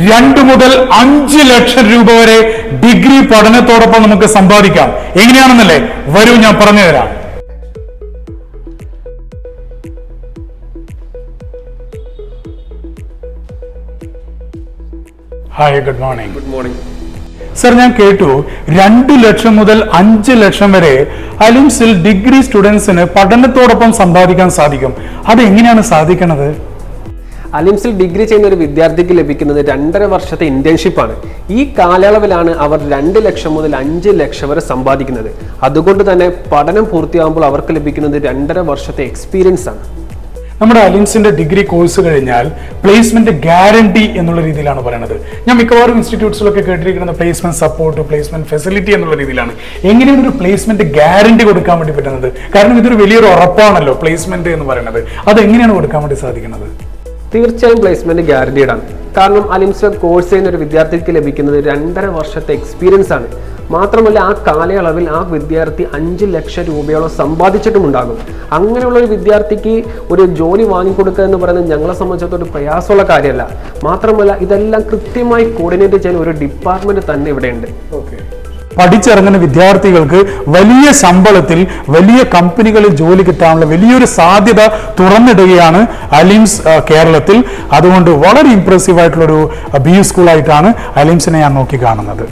2 മുതൽ 5 ലക്ഷം രൂപ വരെ ഡിഗ്രി പഠനത്തോടൊപ്പം നമുക്ക് സമ്പാദിക്കാം. എങ്ങനെയാണെന്നല്ലേ? വരൂ, ഞാൻ പറഞ്ഞുതരാം. Hi, good morning. Good morning sir, ഞാൻ കേട്ടു 2 ലക്ഷം മുതൽ 5 ലക്ഷം വരെ അലിംസിൽ ഡിഗ്രി സ്റ്റുഡൻസിന് പഠനത്തോടൊപ്പം സമ്പാദിക്കാൻ സാധിക്കും. അത് എങ്ങനെയാണ് സാധിക്കുന്നത്? അലിംസിൽ ഡിഗ്രി ചെയ്യുന്ന ഒരു വിദ്യാർത്ഥിക്ക് ലഭിക്കുന്നത് 2.5 വർഷത്തെ ഇന്റേൺഷിപ്പ് ആണ്. ഈ കാലയളവിലാണ് അവർ 2 ലക്ഷം മുതൽ 5 ലക്ഷം വരെ സമ്പാദിക്കുന്നത്. അതുകൊണ്ട് തന്നെ പഠനം പൂർത്തിയാകുമ്പോൾ അവർക്ക് ലഭിക്കുന്നത് 2.5 വർഷത്തെ എക്സ്പീരിയൻസ് ആണ്. നമ്മുടെ അലിംസിന്റെ ഡിഗ്രി കോഴ്സ് കഴിഞ്ഞാൽ പ്ലേസ്മെന്റ് ഗ്യാരണ്ടി എന്നുള്ള രീതിയിലാണ് പറയുന്നത്. ഞാൻ മിക്കവാറും ഇൻസ്റ്റിറ്റ്യൂട്ട്സിലൊക്കെ കേട്ടിരിക്കുന്നത് പ്ലേസ്മെന്റ് സപ്പോർട്ട്, പ്ലേസ്മെന്റ് ഫെസിലിറ്റി എന്നുള്ള രീതിയിലാണ്. എങ്ങനെയാണ് ഒരു പ്ലേസ്മെന്റ് ഗ്യാരണ്ടി കൊടുക്കാൻ വേണ്ടി പറ്റുന്നത്? കാരണം ഇതൊരു വലിയൊരു ഉറപ്പാണല്ലോ പ്ലേസ്മെന്റ് എന്ന് പറയുന്നത്. അത് എങ്ങനെയാണ് കൊടുക്കാൻ വേണ്ടി സാധിക്കുന്നത്? തീർച്ചയായും പ്ലേസ്മെന്റ് ഗ്യാരണ്ടീഡ് ആണ്. കാരണം അലിംസിലെ കോഴ്സ് ചെയ്യുന്ന ഒരു വിദ്യാർത്ഥിക്ക് ലഭിക്കുന്നത് 2.5 വർഷത്തെ എക്സ്പീരിയൻസ് ആണ്. മാത്രമല്ല, ആ കാലയളവിൽ ആ വിദ്യാർത്ഥി 5 ലക്ഷം രൂപയോളം സമ്പാദിച്ചിട്ടുമുണ്ടാകും. അങ്ങനെയുള്ള ഒരു വിദ്യാർത്ഥിക്ക് ഒരു ജോലി വാങ്ങിക്കൊടുക്കുക എന്ന് പറയുന്നത് ഞങ്ങളെ സംബന്ധിച്ചിടത്തോളം ഒരു പ്രയാസമുള്ള കാര്യമല്ല. മാത്രമല്ല, ഇതെല്ലാം കൃത്യമായി കോർഡിനേറ്റ് ചെയ്യാൻ ഒരു ഡിപ്പാർട്ട്മെന്റ് തന്നെ ഇവിടെയുണ്ട്. പഠിച്ചിറങ്ങുന്ന വിദ്യാർത്ഥികൾക്ക് വലിയ ശമ്പളത്തിൽ വലിയ കമ്പനികളിൽ ജോലി കിട്ടാനുള്ള വലിയൊരു സാധ്യത തുറന്നിടുകയാണ് അലിംസ് കേരളത്തിൽ. അതുകൊണ്ട് വളരെ ഇംപ്രസീവ് ആയിട്ടുള്ളൊരു BU സ്കൂളായിട്ടാണ് അലിംസിനെ ഞാൻ നോക്കി കാണുന്നത്.